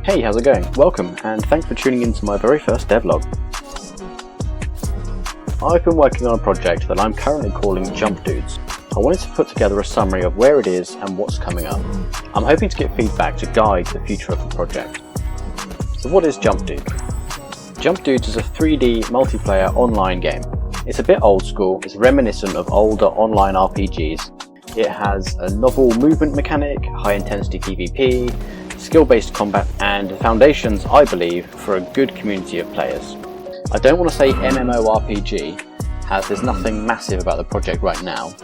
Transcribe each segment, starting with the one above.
Hey, how's it going? Welcome, and thanks for tuning in to my very first devlog. I've been working on a project that I'm currently calling Jump Dudes. I wanted to put together a summary of where it is and what's coming up. I'm hoping to get feedback to guide the future of the project. So what is Jump Dudes? Jump Dudes is a 3D multiplayer online game. It's a bit old school, it's reminiscent of older online RPGs. It has a novel movement mechanic, high intensity PvP, skill-based combat, and foundations, I believe, for a good community of players. I don't want to say MMO RPG, as there's nothing massive about the project right now,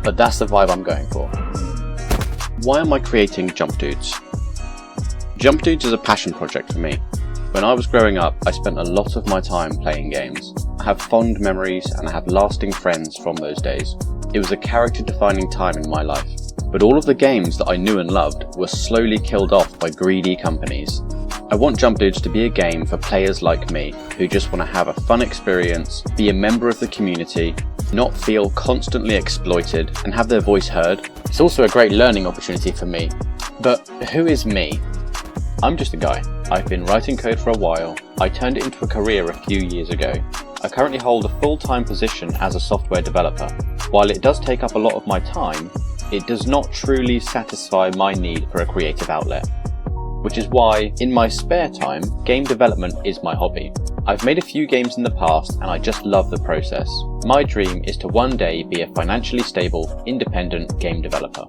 but that's the vibe I'm going for. Why am I creating Jump Dudes? Jump Dudes is a passion project for me. When I was growing up, I spent a lot of my time playing games. I have fond memories and I have lasting friends from those days. It was a character-defining time in my life. But all of the games that I knew and loved were slowly killed off by greedy companies. I want Jump Dudes to be a game for players like me, who just want to have a fun experience, be a member of the community, not feel constantly exploited, and have their voice heard. It's also a great learning opportunity for me. But who is me? I'm just a guy. I've been writing code for a while. I turned it into a career a few years ago. I currently hold a full-time position as a software developer. While it does take up a lot of my time, it does not truly satisfy my need for a creative outlet. Which is why, in my spare time, game development is my hobby. I've made a few games in the past and I just love the process. My dream is to one day be a financially stable, independent game developer.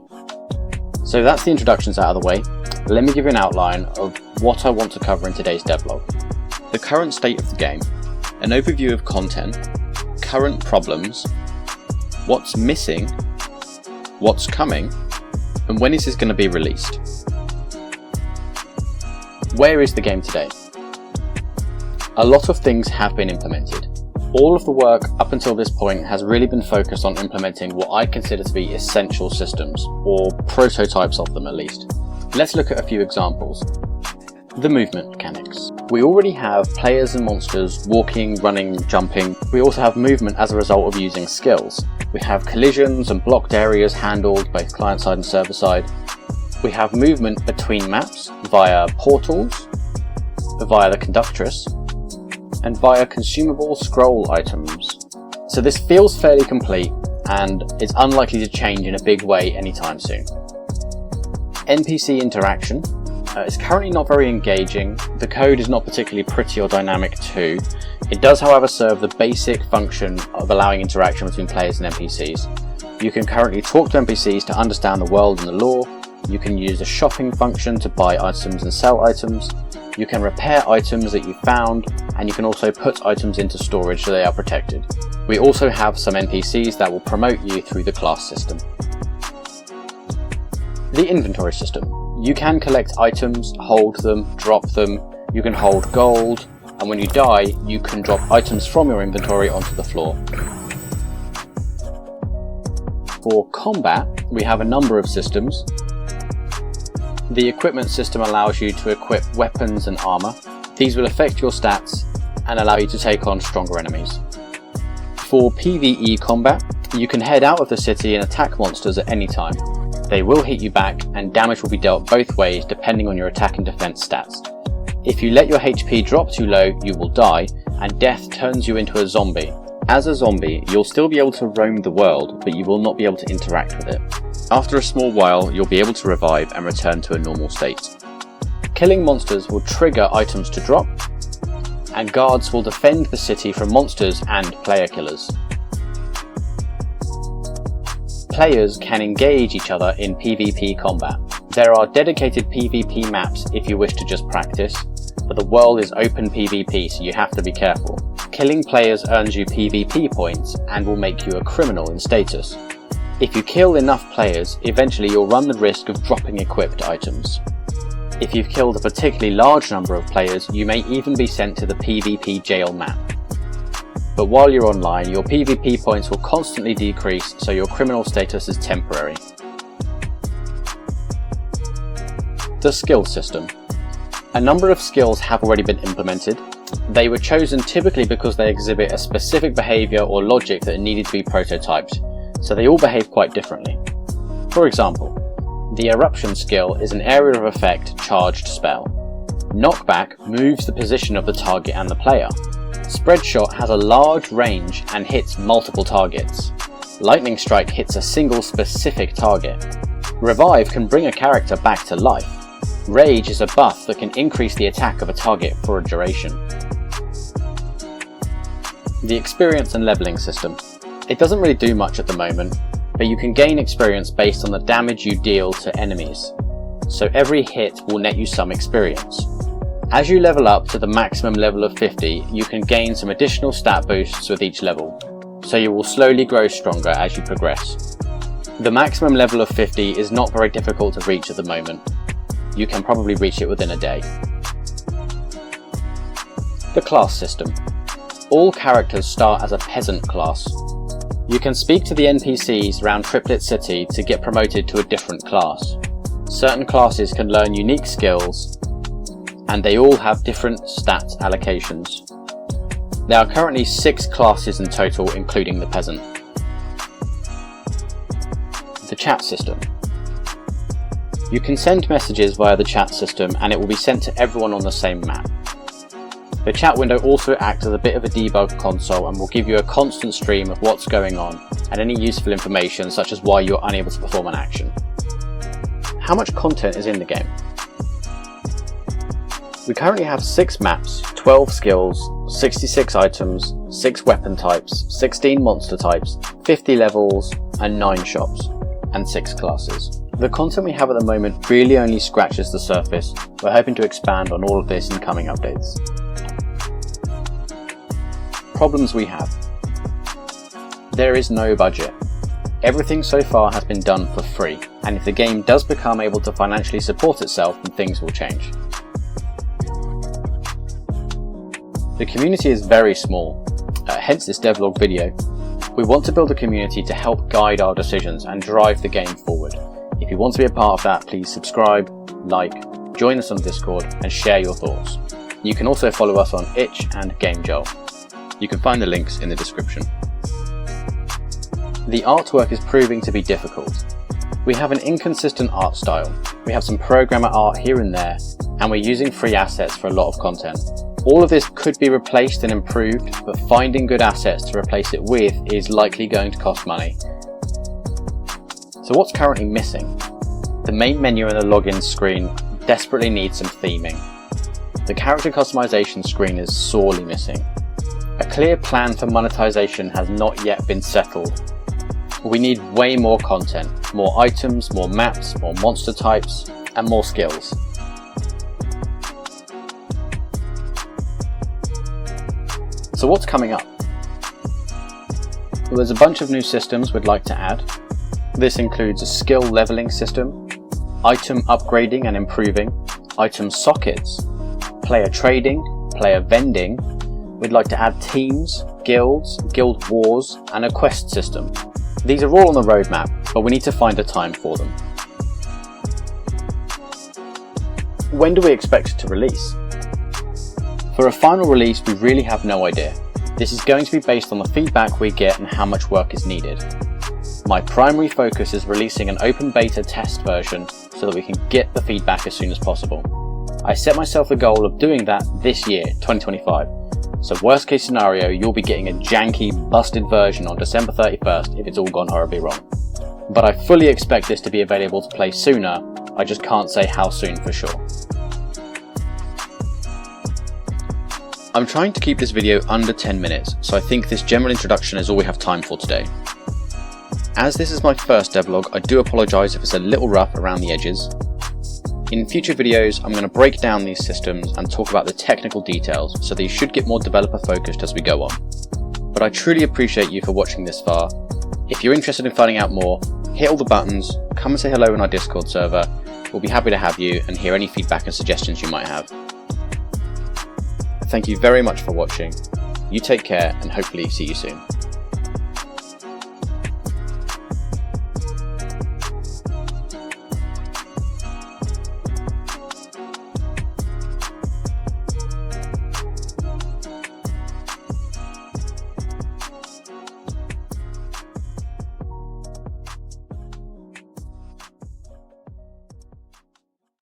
So that's the introductions out of the way. Let me give you an outline of what I want to cover in today's devlog. The current state of the game, an overview of content, current problems, what's missing, what's coming, and when is this going to be released. Where is the game today? A lot of things have been implemented. All of the work up until this point has really been focused on implementing what I consider to be essential systems, or prototypes of them at least. Let's look at a few examples. The movement mechanics. We already have players and monsters walking, running, jumping. We also have movement as a result of using skills. We have collisions and blocked areas handled both client-side and server-side. We have movement between maps via portals, via the conductress, and via consumable scroll items. So this feels fairly complete and is unlikely to change in a big way anytime soon. NPC interaction is currently not very engaging. The code is not particularly pretty or dynamic too. It does, however, serve the basic function of allowing interaction between players and NPCs. You can currently talk to NPCs to understand the world and the lore. You can use the shopping function to buy items and sell items. You can repair items that you found, and you can also put items into storage so they are protected. We also have some NPCs that will promote you through the class system. The inventory system. You can collect items, hold them, drop them. You can hold gold, and when you die, you can drop items from your inventory onto the floor. For combat, we have a number of systems. The equipment system allows you to equip weapons and armor. These will affect your stats and allow you to take on stronger enemies. For PvE combat, you can head out of the city and attack monsters at any time. They will hit you back and damage will be dealt both ways depending on your attack and defense stats. If you let your HP drop too low, you will die, and death turns you into a zombie. As a zombie, you'll still be able to roam the world, but you will not be able to interact with it. After a small while, you'll be able to revive and return to a normal state. Killing monsters will trigger items to drop, and guards will defend the city from monsters and player killers. Players can engage each other in PvP combat. There are dedicated PvP maps if you wish to just practice, but the world is open PvP, so you have to be careful. Killing players earns you PvP points and will make you a criminal in status. If you kill enough players, eventually you'll run the risk of dropping equipped items. If you've killed a particularly large number of players, you may even be sent to the PvP jail map. But while you're online, your PvP points will constantly decrease, so your criminal status is temporary. The skill system. A number of skills have already been implemented. They were chosen typically because they exhibit a specific behaviour or logic that needed to be prototyped, so they all behave quite differently. For example, the Eruption skill is an area of effect charged spell. Knockback moves the position of the target and the player. Spread Shot has a large range and hits multiple targets. Lightning Strike hits a single specific target. Revive can bring a character back to life. Rage is a buff that can increase the attack of a target for a duration. The experience and leveling system. It doesn't really do much at the moment, but you can gain experience based on the damage you deal to enemies. So every hit will net you some experience. As you level up to the maximum level of 50, you can gain some additional stat boosts with each level, so you will slowly grow stronger as you progress. The maximum level of 50 is not very difficult to reach at the moment. You can probably reach it within a day. The class system. All characters start as a peasant class. You can speak to the NPCs around Triplet City to get promoted to a different class. Certain classes can learn unique skills, and they all have different stat allocations. There are currently 6 classes in total, including the peasant. The chat system. You can send messages via the chat system and it will be sent to everyone on the same map. The chat window also acts as a bit of a debug console and will give you a constant stream of what's going on and any useful information such as why you're unable to perform an action. How much content is in the game? We currently have 6 maps, 12 skills, 66 items, 6 weapon types, 16 monster types, 50 levels, and 9 shops, and 6 classes. The content we have at the moment really only scratches the surface. We're hoping to expand on all of this in coming updates. Problems we have. There is no budget. Everything so far has been done for free, and if the game does become able to financially support itself, then things will change. The community is very small, hence this devlog video. We want to build a community to help guide our decisions and drive the game forward. If you want to be a part of that, please subscribe, like, join us on Discord and share your thoughts. You can also follow us on Itch and GameJoel. You can find the links in the description. The artwork is proving to be difficult. We have an inconsistent art style. We have some programmer art here and there, and we're using free assets for a lot of content. All of this could be replaced and improved, but finding good assets to replace it with is likely going to cost money. So what's currently missing? The main menu and the login screen desperately need some theming. The character customization screen is sorely missing. A clear plan for monetization has not yet been settled. We need way more content, more items, more maps, more monster types, and more skills. So what's coming up? Well, there's a bunch of new systems we'd like to add. This includes a skill leveling system, item upgrading and improving, item sockets, player trading, player vending. We'd like to add teams, guilds, guild wars, and a quest system. These are all on the roadmap, but we need to find a time for them. When do we expect it to release? For a final release, we really have no idea. This is going to be based on the feedback we get and how much work is needed. My primary focus is releasing an open beta test version so that we can get the feedback as soon as possible. I set myself the goal of doing that this year, 2025. So worst case scenario, you'll be getting a janky, busted version on December 31st if it's all gone horribly wrong. But I fully expect this to be available to play sooner, I just can't say how soon for sure. I'm trying to keep this video under 10 minutes, so I think this general introduction is all we have time for today. As this is my first devlog, I do apologise if it's a little rough around the edges. In future videos, I'm going to break down these systems and talk about the technical details, so they should get more developer focused as we go on. But I truly appreciate you for watching this far. If you're interested in finding out more, hit all the buttons, come and say hello in our Discord server. We'll be happy to have you and hear any feedback and suggestions you might have. Thank you very much for watching. You take care and hopefully see you soon.